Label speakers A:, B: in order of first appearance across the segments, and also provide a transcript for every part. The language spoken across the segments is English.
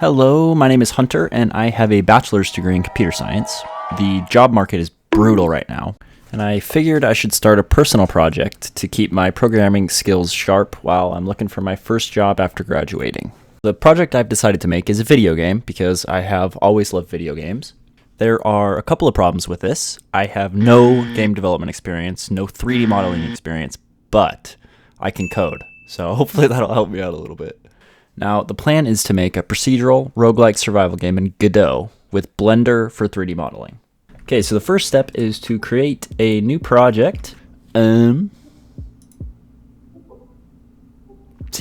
A: Hello, my name is Hunter, and I have a bachelor's degree in computer science. The job market is brutal right now, and I figured I should start a personal project to keep my programming skills sharp while I'm looking for my first job after graduating. The project I've decided to make is a video game because I have always loved video games. There are a couple of problems with this. I have no game development experience, no 3D modeling experience, but I can code, so hopefully that'll help me out a little bit. Now, the plan is to make a procedural, roguelike survival game in Godot with Blender for 3D modeling. Okay, so the first step is to create a new project. See,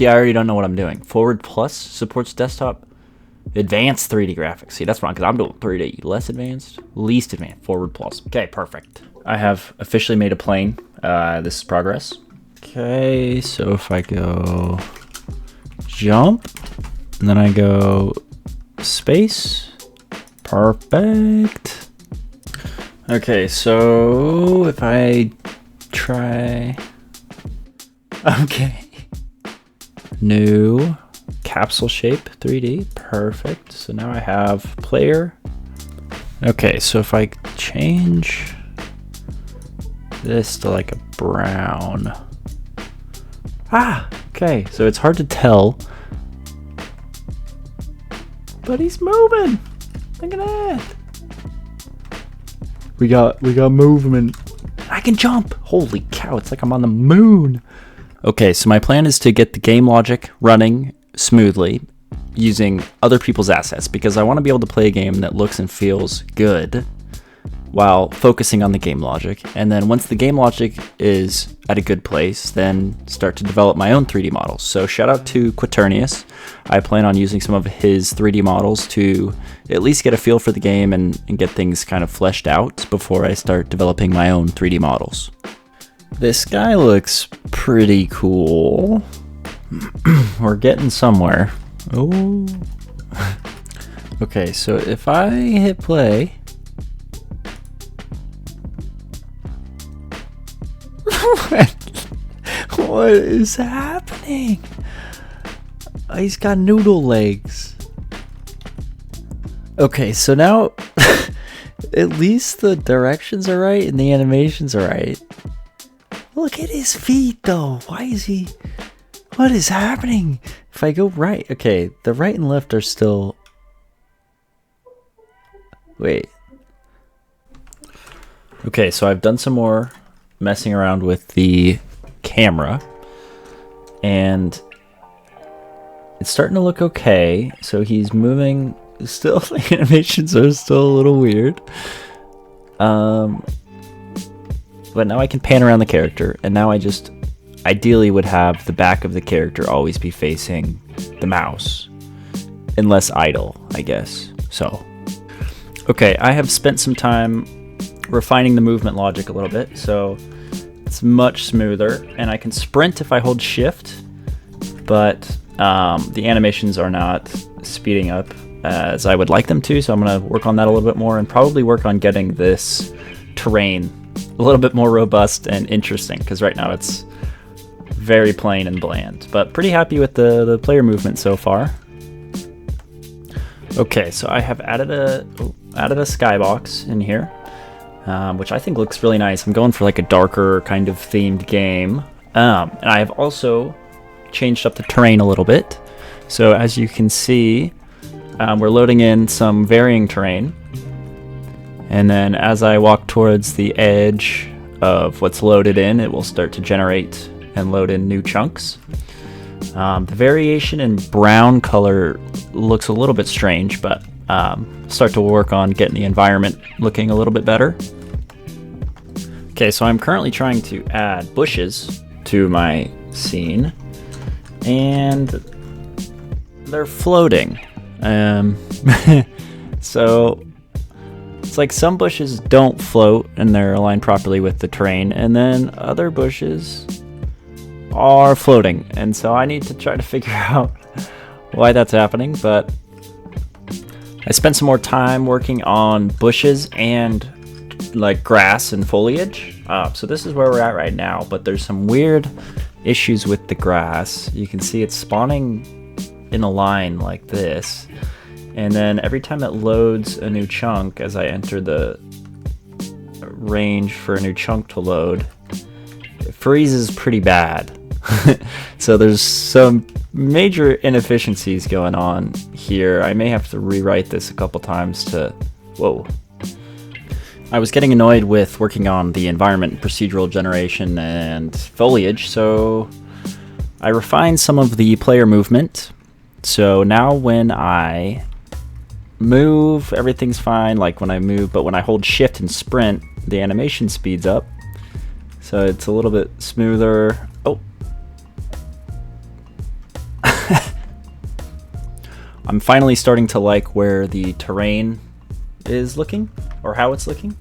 A: I already don't know what I'm doing. Forward plus supports desktop. Advanced 3D graphics. See, that's wrong because I'm doing 3D. Less advanced, least advanced. Forward plus. Okay, perfect. I have officially made a plane. This is progress. Okay, so if I go jump, and then I go space. Perfect. Okay, so if I try, okay, new capsule shape 3D, perfect. So now I have player. Okay, so if I change this to like a brown, okay, so it's hard to tell, but he's moving. Look at that. We got movement. I can jump. Holy cow, it's like I'm on the moon. Okay, so my plan is to get the game logic running smoothly using other people's assets because I want to be able to play a game that looks and feels good while focusing on the game logic. And then once the game logic is at a good place, then start to develop my own 3D models. So shout out to Quaternius. I plan on using some of his 3D models to at least get a feel for the game and get things kind of fleshed out before I start developing my own 3D models. This guy looks pretty cool. We're getting somewhere. Oh. Okay, so if I hit play, what is happening? He's got noodle legs. Okay, so now at least the directions are right and the animations are right. Look at his feet though. Why is he... What is happening? If I go right... Okay, the right and left are still... Wait. Okay, so I've done some more messing around with the camera and it's starting to look okay. So he's moving still. The animations are still a little weird, but now I can pan around the character, and now I just ideally would have the back of the character always be facing the mouse unless idle, I guess. So okay, I have spent some time refining the movement logic a little bit, so it's much smoother, and I can sprint if I hold shift, but the animations are not speeding up as I would like them to, so I'm going to work on that a little bit more and probably work on getting this terrain a little bit more robust and interesting, because right now it's very plain and bland, but pretty happy with the player movement so far. Okay, so I have added a skybox in here, which I think looks really nice. I'm going for like a darker kind of themed game. And I have also changed up the terrain a little bit. So as you can see, we're loading in some varying terrain. And then as I walk towards the edge of what's loaded in, it will start to generate and load in new chunks. The variation in brown color looks a little bit strange, but start to work on getting the environment looking a little bit better. Okay, so I'm currently trying to add bushes to my scene, and they're floating. So it's like some bushes don't float and they're aligned properly with the terrain, and then other bushes are floating, and so I need to try to figure out why that's happening. But I spent some more time working on bushes and like grass and foliage. So this is where we're at right now, but there's some weird issues with the grass. You can see it's spawning in a line like this, and then every time it loads a new chunk, as I enter the range for a new chunk to load, it freezes pretty bad. So there's some major inefficiencies going on here. I may have to rewrite this a couple times to... Whoa. I was getting annoyed with working on the environment, procedural generation, and foliage, so I refined some of the player movement. So now when I move, everything's fine, like when I move, but when I hold shift and sprint, the animation speeds up. So it's a little bit smoother. Oh. I'm finally starting to like where the terrain is looking, or how it's looking.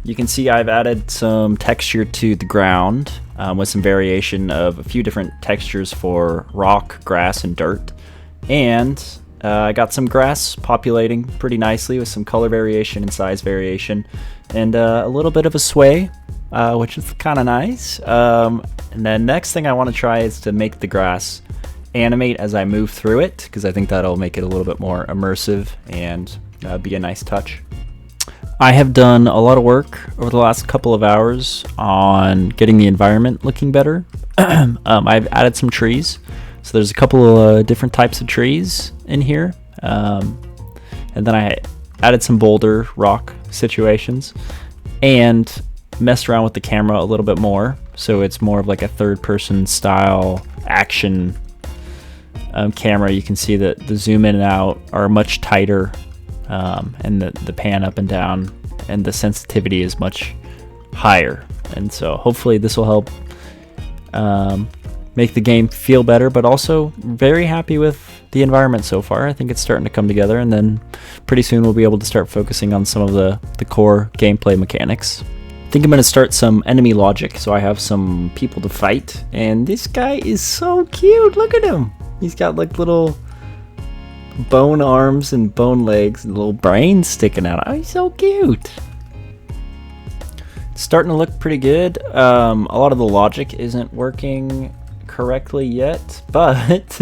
A: You can see I've added some texture to the ground with some variation of a few different textures for rock, grass, and dirt. And I got some grass populating pretty nicely with some color variation and size variation, and a little bit of a sway, which is kind of nice. And then next thing I want to try is to make the grass animate as I move through it, because I think that'll make it a little bit more immersive and be a nice touch. I have done a lot of work over the last couple of hours on getting the environment looking better. I've added some trees, so there's a couple of different types of trees in here, and then I added some boulder rock situations and messed around with the camera a little bit more, so it's more of like a third-person style action camera. You can see that the zoom in and out are much tighter, and the pan up and down, and the sensitivity is much higher. And so hopefully this will help make the game feel better, but also very happy with the environment so far. I think it's starting to come together, and then pretty soon we'll be able to start focusing on some of the core gameplay mechanics. I think I'm going to start some enemy logic, so I have some people to fight, and this guy is so cute. Look at him. He's got like little bone arms and bone legs and little brains sticking out. Oh, he's so cute. It's starting to look pretty good. A lot of the logic isn't working correctly yet, but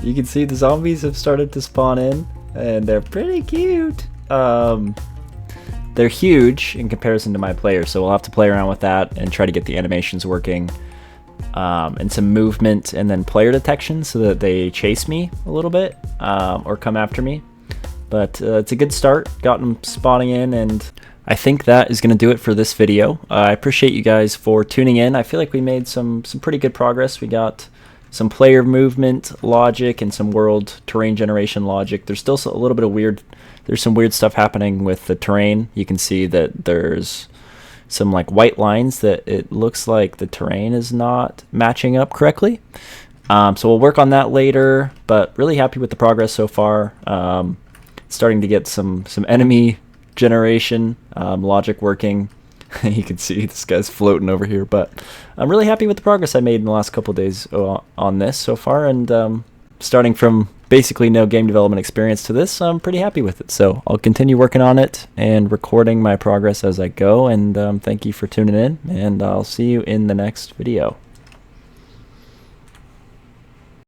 A: you can see the zombies have started to spawn in, and they're pretty cute. They're huge in comparison to my players, so we'll have to play around with that and try to get the animations working. And some movement and then player detection so that they chase me a little bit, or come after me. But it's a good start, got them spawning in, and I think that is going to do it for this video. I appreciate you guys for tuning in. I feel like we made some pretty good progress. We got some player movement logic and some world terrain generation logic. There's still a little bit of there's some weird stuff happening with the terrain. You can see that there's some like white lines that it looks like the terrain is not matching up correctly. So we'll work on that later, but really happy with the progress so far. Starting to get some enemy generation logic working. You can see this guy's floating over here, but I'm really happy with the progress I made in the last couple of days on this so far, and starting from basically no game development experience to this, I'm pretty happy with it. So I'll continue working on it and recording my progress as I go, and thank you for tuning in, and I'll see you in the next video.